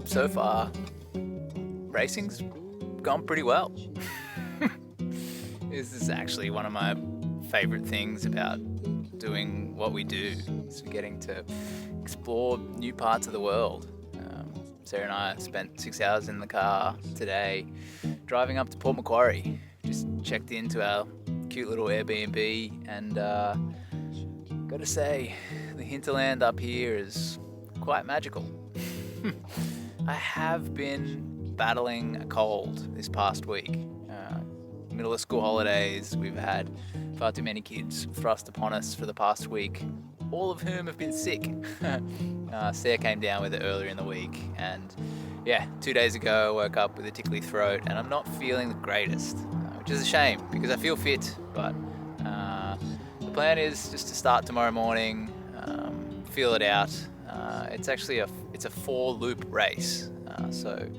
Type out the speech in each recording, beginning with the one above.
so far, racing's gone pretty well. This is actually one of my favorite things about doing what we do, is getting to explore new parts of the world. Sarah and I spent 6 hours in the car today driving up to Port Macquarie. Just checked into our cute little Airbnb, and gotta say, the hinterland up here is quite magical. I have been battling a cold this past week. Middle of school holidays, we've had far too many kids thrust upon us for the past week, all of whom have been sick. Sarah came down with it earlier in the week, and yeah, 2 days ago I woke up with a tickly throat and I'm not feeling the greatest, which is a shame because I feel fit, but the plan is just to start tomorrow morning, feel it out. It's actually a 4-loop race, so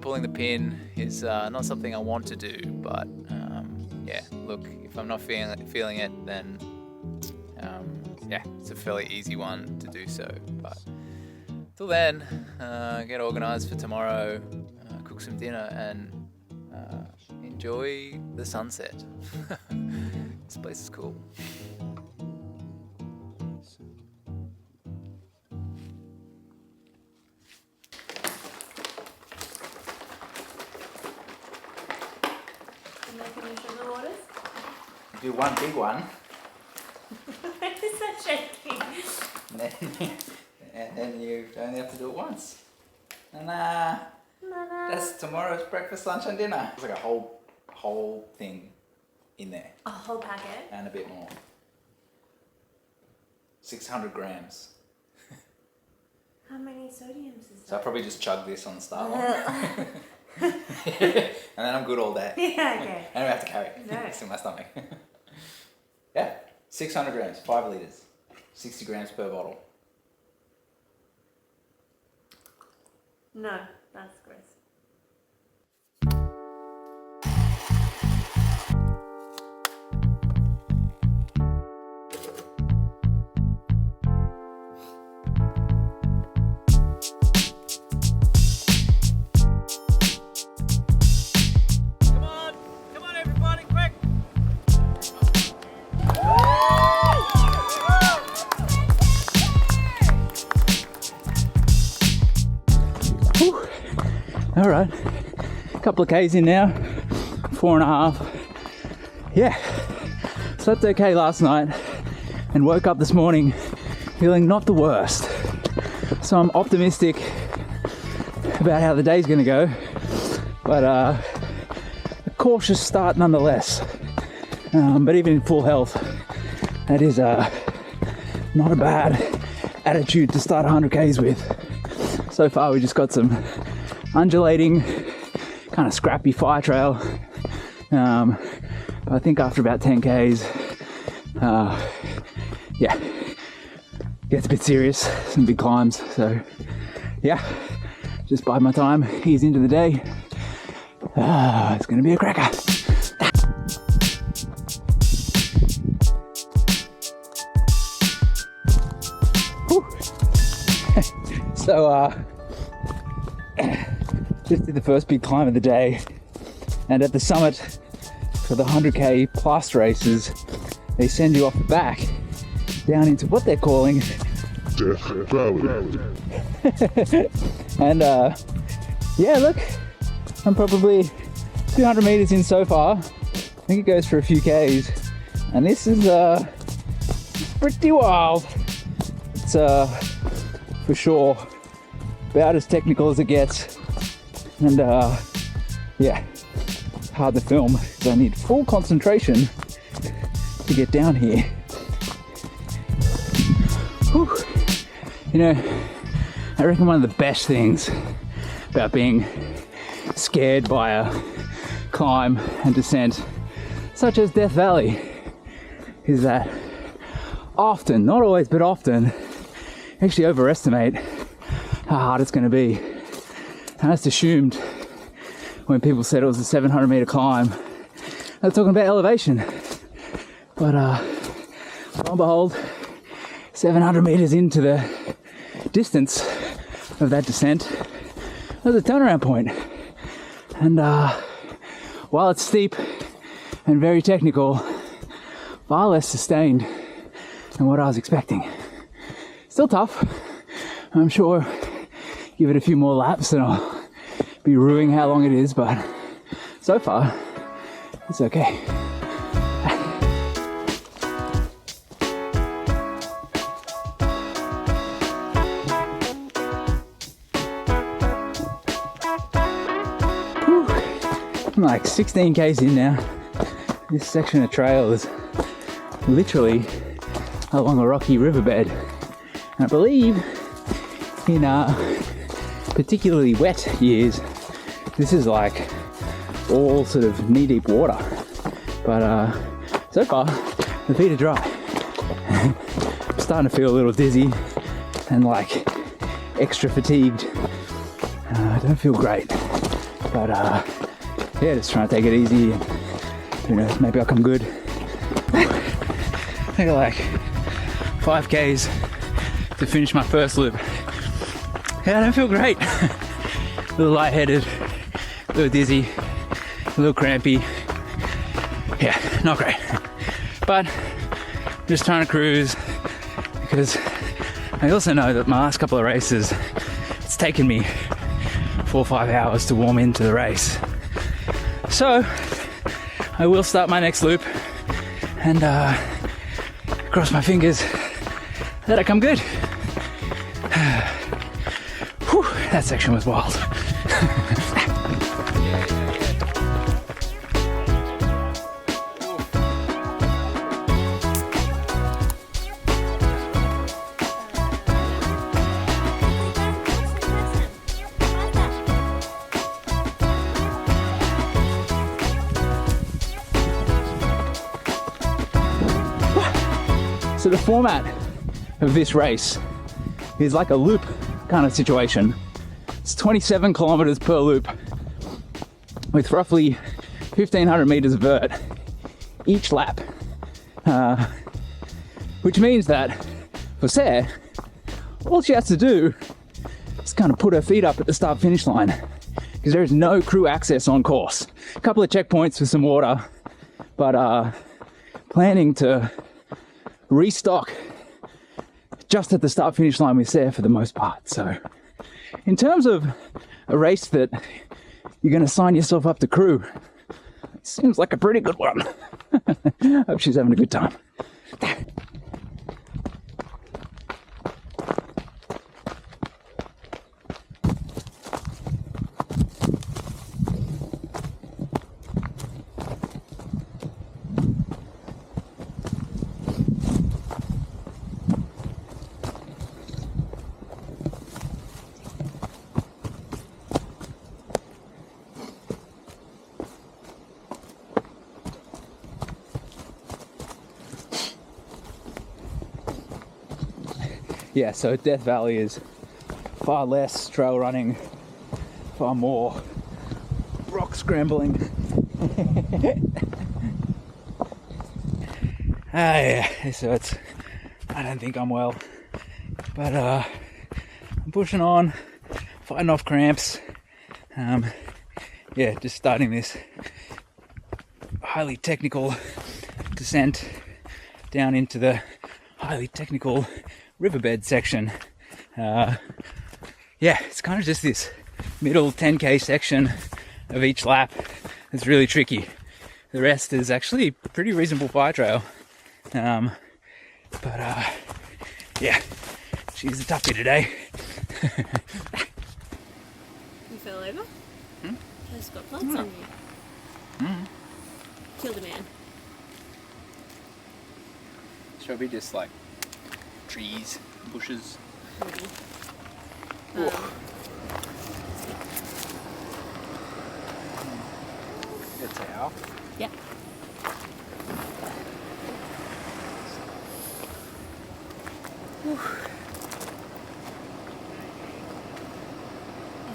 pulling the pin is not something I want to do, but yeah, look, if I'm not feeling it, then yeah, it's a fairly easy one to do so. But till then, get organised for tomorrow, cook some dinner, and enjoy the sunset. This place is cool. Do one big one. Why is that shaking? And then you only have to do it once. And that's tomorrow's breakfast, lunch and dinner. It's like a whole thing in there. A whole packet? And a bit more. 600 grams. How many sodiums is that? So I probably just chug this on the start line. And then I'm good all day. Yeah, okay. I don't have to carry it. No. It's in my stomach. Yeah, 600 grams, 5 litres, 60 grams per bottle. No, that's gross. All right, a couple of Ks in now, 4.5. Yeah, slept okay last night and woke up this morning feeling not the worst. So I'm optimistic about how the day's gonna go, but a cautious start nonetheless. But even in full health, that is not a bad attitude to start 100 Ks with. So far we just got some undulating, kind of scrappy fire trail. But I think after about 10 Ks, yeah, gets a bit serious, some big climbs. So yeah, just bide my time, ease into the day. It's gonna be a cracker. So just did the first big climb of the day, and at the summit for the 100k plus races, they send you off the back down into what they're calling Death Valley. And yeah, look, I'm probably 200 meters in so far. I think it goes for a few Ks, and this is pretty wild. It's for sure about as technical as it gets, and yeah, hard to film because I need full concentration to get down here. Whew. You know, I reckon one of the best things about being scared by a climb and descent such as Death Valley is that often, not always, but often, actually overestimate how hard it's going to be. I just assumed when people said it was a 700 meter climb, they're talking about elevation. But lo and behold, 700 meters into the distance, of that descent, there's a turnaround point. And while it's steep and very technical, far less sustained than what I was expecting. Still tough. I'm sure give it a few more laps and I'll be ruining how long it is, but so far, it's okay. Whew. I'm like 16 k's in now. This section of trail is literally along a rocky riverbed. And I believe in particularly wet years, this is like all sort of knee-deep water. But so far, the feet are dry. I'm starting to feel a little dizzy and like extra fatigued. I don't feel great. But yeah, just trying to take it easy and who knows, maybe I'll come good. I got like 5 k's to finish my first loop. Yeah, I don't feel great. A little lightheaded, a little dizzy, a little crampy. Yeah, not great. But just trying to cruise because I also know that my last couple of races, it's taken me 4 or 5 hours to warm into the race. So I will start my next loop and cross my fingers that I come good. Whew, that section was wild. So the format of this race is like a loop kind of situation. It's 27 kilometers per loop with roughly 1,500 meters vert each lap. Which means that for Sarah, all she has to do is kind of put her feet up at the start finish line because there is no crew access on course. A couple of checkpoints for some water, but planning to restock just at the start finish line with Sarah for the most part. So in terms of a race that you're going to sign yourself up to crew, it seems like a pretty good one. Hope she's having a good time. Yeah, so Death Valley is far less trail running, far more rock scrambling. Yeah, so it's, I don't think I'm well, but I'm pushing on, fighting off cramps. Yeah, just starting this highly technical descent down into the highly technical riverbed section. Yeah, it's kind of just this middle 10k section of each lap. It's really tricky. The rest is actually pretty reasonable fire trail. But yeah, she's a toughie today. You fell over? Has got blood on you. Killed a man. Shall we just like trees, bushes? Maybe. That's how. Yep.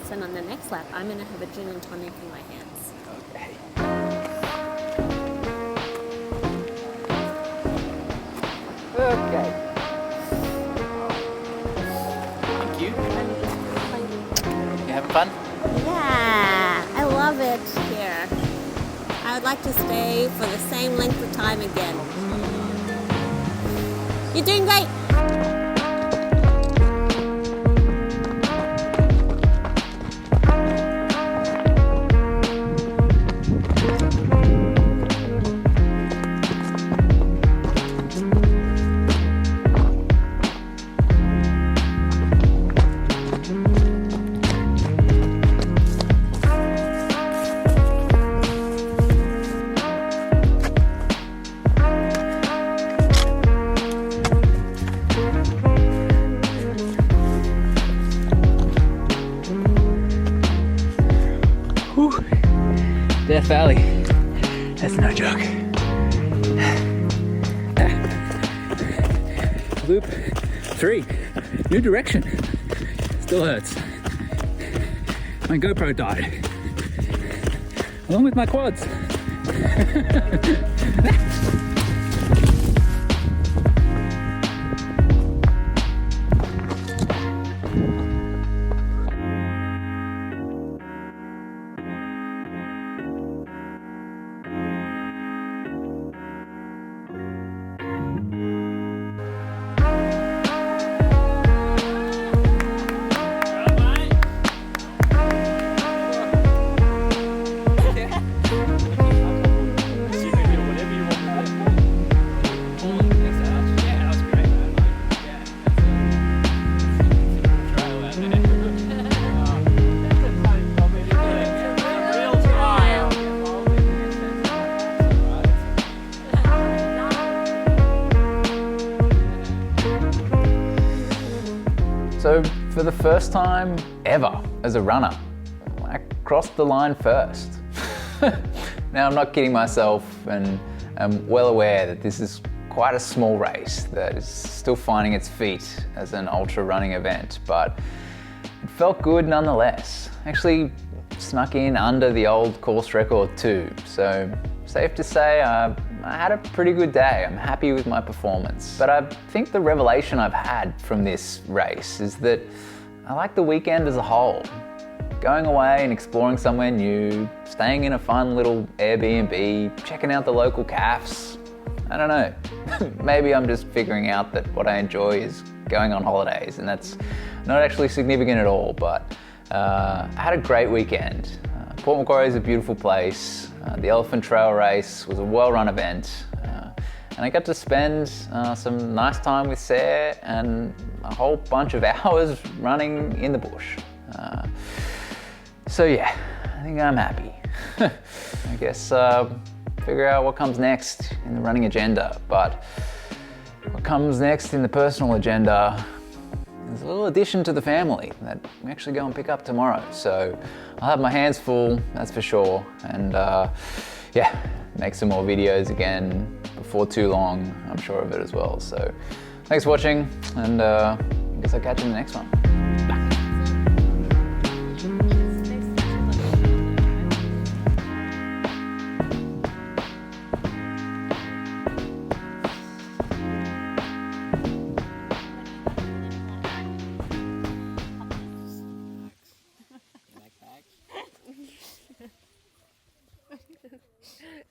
So on the next lap, I'm going to have a gin and tonic in my hands. Okay. Okay. Thank you. Having fun? Yeah, I love it here. I would like to stay for the same length of time again. You're doing great. Death Valley. That's no joke. Loop 3. New direction. Still hurts. My GoPro died. Along with my quads. So for the first time ever as a runner, I crossed the line first. Now I'm not kidding myself, and I'm well aware that this is quite a small race that is still finding its feet as an ultra running event, but it felt good nonetheless. Actually snuck in under the old course record too, so safe to say I had a pretty good day. I'm happy with my performance. But I think the revelation I've had from this race is that I like the weekend as a whole. Going away and exploring somewhere new, staying in a fun little Airbnb, checking out the local cafes. I don't know, maybe I'm just figuring out that what I enjoy is going on holidays, and that's not actually significant at all, but I had a great weekend. Port Macquarie is a beautiful place. The Elephant Trail race was a well-run event, and I got to spend some nice time with Sarah and a whole bunch of hours running in the bush. So yeah, I think I'm happy. I guess figure out what comes next in the running agenda, but what comes next in the personal agenda is a little addition to the family that we actually go and pick up tomorrow. So I'll have my hands full, that's for sure. And yeah, make some more videos again before too long, I'm sure of it as well. So thanks for watching, and I guess I'll catch you in the next one.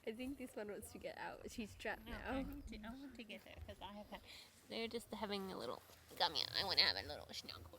I think this one wants to get out. She's trapped now. I want to get her because I have had. They're just having a little. Come here. I want to have a little snuggle.